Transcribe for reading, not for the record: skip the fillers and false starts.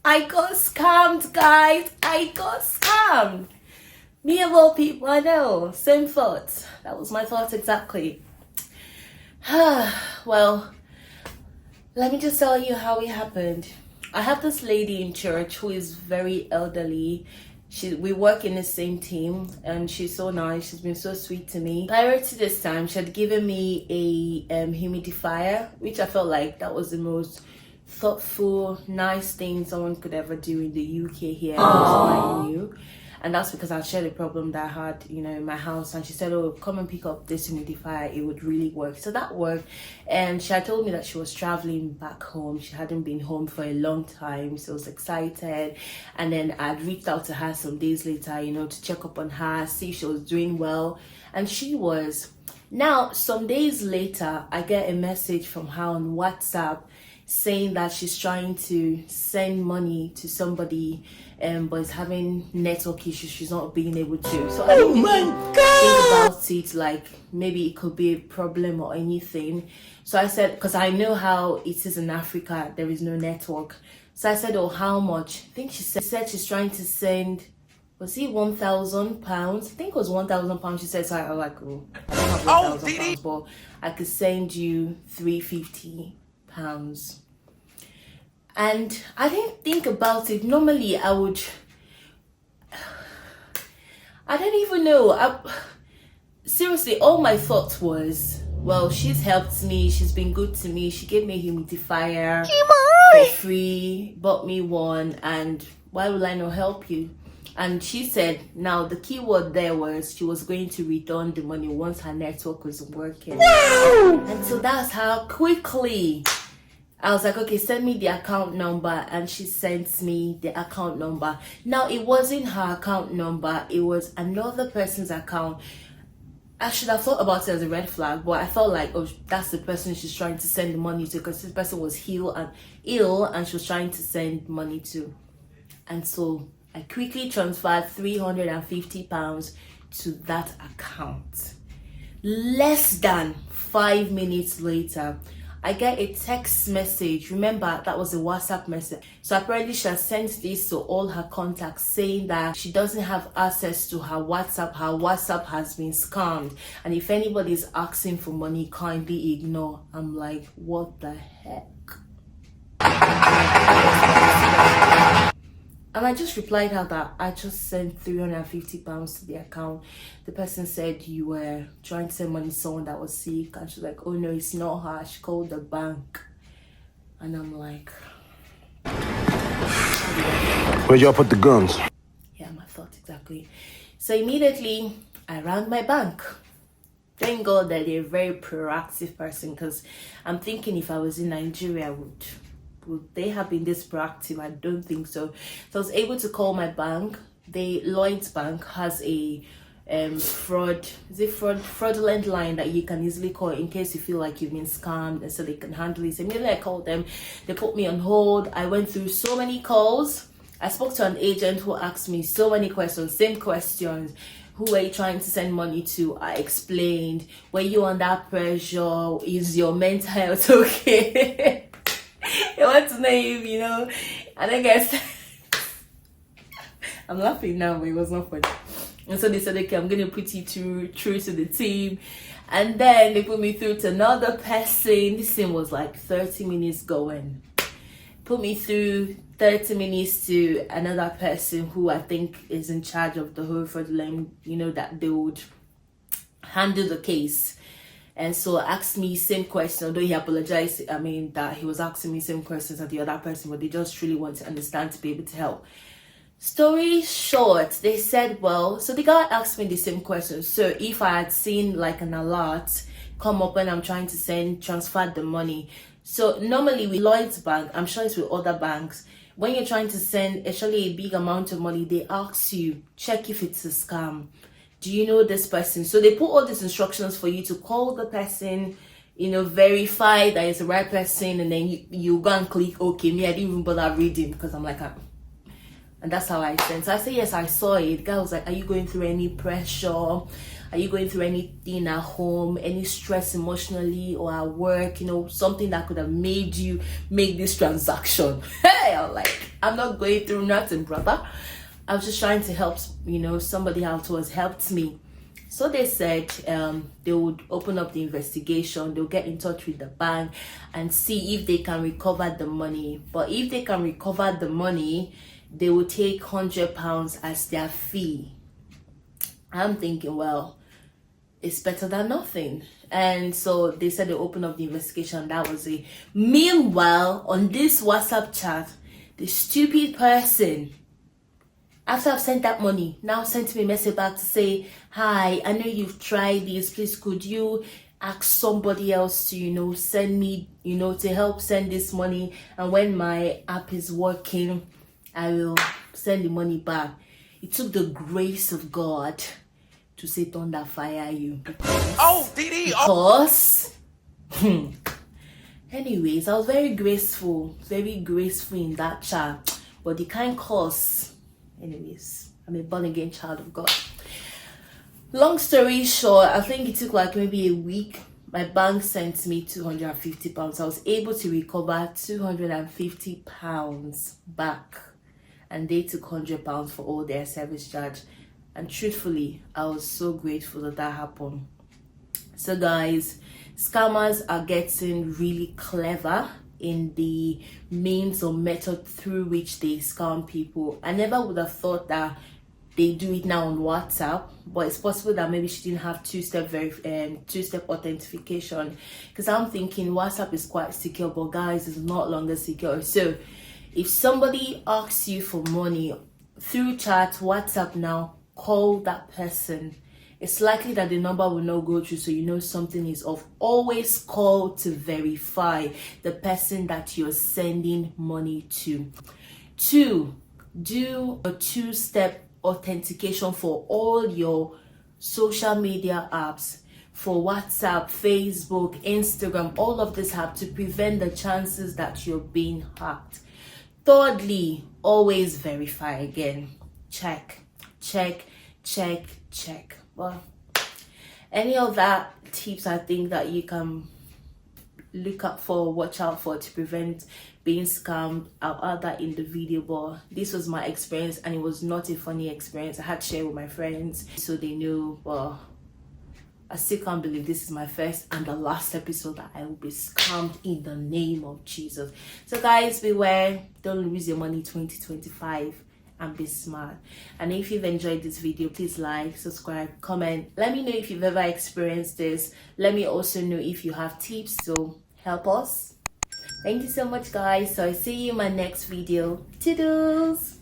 I got scammed, guys. I got scammed. Me of all people, I know. Same thought. That was my thought exactly. Well, let me just tell you how it happened. I have this lady in church who is very elderly. We work in the same team and she's so nice. She's been so sweet to me. Prior to this time, she had given me a humidifier, which I felt like that was the most thoughtful, nice thing someone could ever do in the UK here. It was quite new. And that's because I shared a problem that I had, in my house. And she said, oh, come and pick up this humidifier. It would really work. So that worked. And she had told me that she was traveling back home. She hadn't been home for a long time. So I was excited. And then I'd reached out to her some days later, to check up on her, see if she was doing well. And she was. Now, some days later, I get a message from her on WhatsApp saying that she's trying to send money to somebody but is having network issues. She's not being able to. So I didn't think about it like maybe it could be a problem or anything. So I said, because I know how it is in Africa, there is no network. So I said, oh, how much? I think she said she's trying to send, was it £1,000? I think it was £1,000. She said, so I was like, oh, I don't have £1,000, but I could send you £350. And I didn't think about it. Normally I don't even know. Seriously, all my thought was, well, she's helped me, she's been good to me, she gave me a humidifier for free, bought me one, and why will I not help you? And she said, now the key word there was she was going to return the money once her network was working. No! And so that's how quickly I was like, okay, send me the account number. And she sent me the account number. Now, it wasn't her account number. It was another person's account. I should have thought about it as a red flag, but I felt like, oh, that's the person she's trying to send the money to, because this person was ill and she was trying to send money to. And so I quickly transferred £350 to that account. Less than 5 minutes later, I get a text message. Remember, that was a WhatsApp message. So apparently she has sent this to all her contacts saying that she doesn't have access to her WhatsApp. Her WhatsApp has been scammed. And if anybody is asking for money, kindly ignore. I'm like, what the heck? And I just replied her that I just sent £350 to the account. The person said you were trying to send money to someone that was sick. And she's like, oh no, it's not her. She called the bank. And I'm like, where'd y'all put the guns? Yeah, my thought exactly. So immediately I rang my bank. Thank God that they're a very proactive person, because I'm thinking if I was in Nigeria, would they have been this proactive? I don't think so. So I was able to call my bank. The Lloyds Bank has a fraudulent line that you can easily call in case you feel like you've been scammed, and so they can handle it. So immediately I called them. They put me on hold. I went through so many calls. I spoke to an agent who asked me so many questions, same questions. Who were you trying to send money to? I explained. Were you under pressure? Is your mental health okay? They want to know if, and I guess I'm laughing now, but it was not funny. And so they said, okay, I'm going to put you through to the team. And then they put me through to another person. This thing was like 30 minutes going. Put me through 30 minutes to another person who I think is in charge of the whole fraudulent, that they would handle the case. And so asked me same question, although he apologized, that he was asking me same questions as the other person, but they just really want to understand to be able to help. Story short, they said, well, so the guy asked me the same question. So if I had seen like an alert come up when I'm trying to transfer the money. So normally with Lloyds Bank, I'm sure it's with other banks, when you're trying to send actually a big amount of money, they ask you, check if it's a scam. Do you know this person? So they put all these instructions for you to call the person, verify that it's the right person, and then you go and click okay. Me, I didn't even bother reading because I'm like, and that's how I sent. So I said, yes, I saw it. The guy was like, are you going through any pressure? Are you going through anything at home? Any stress emotionally or at work? Something that could have made you make this transaction? Hey, I'm like, I'm not going through nothing, brother. I was just trying to help, somebody out who has helped me. So they said they would open up the investigation. They'll get in touch with the bank and see if they can recover the money. But if they can recover the money, they will take £100 as their fee. I'm thinking, well, it's better than nothing. And so they said they open up the investigation. That was it. Meanwhile, on this WhatsApp chat, the stupid person, after I've sent that money, now sent me a message back to say, hi, I know you've tried this. Please, could you ask somebody else to, send me, to help send this money. And when my app is working, I will send the money back. It took the grace of God to say, thunder fire you. Because, anyways, I was very graceful in that chat. But the kind cause, anyways, I'm a born again child of God. Long story short, I think it took like maybe a week. My bank sent me £250. I was able to recover £250 back, and they took £100 for all their service charge. And truthfully, I was so grateful that happened. So guys, scammers are getting really clever in the means or method through which they scam people. I never would have thought that they do it now on WhatsApp, but it's possible that maybe she didn't have two-step authentication, because I'm thinking WhatsApp is quite secure, but guys, it's not longer secure. So if somebody asks you for money through chat, WhatsApp now, call that person. It's likely that the number will not go through, so something is off. Always call to verify the person that you're sending money to. 2, do a two-step authentication for all your social media apps, for WhatsApp, Facebook, Instagram. All of this have to prevent the chances that you're being hacked. Thirdly, always verify again. Check. Well, any of that tips I think that you can look out for, watch out for, to prevent being scammed. I'll add that in the video, but this was my experience and it was not a funny experience. I had to share with my friends so they knew. Well, I still can't believe this is my first and the last episode that I will be scammed in the name of Jesus. So guys, beware, don't lose your money 2025. And be smart. And if you've enjoyed this video, please like, subscribe, comment. Let me know if you've ever experienced this. Let me also know if you have tips to help us. Thank you so much, guys. So I see you in my next video. Toodles.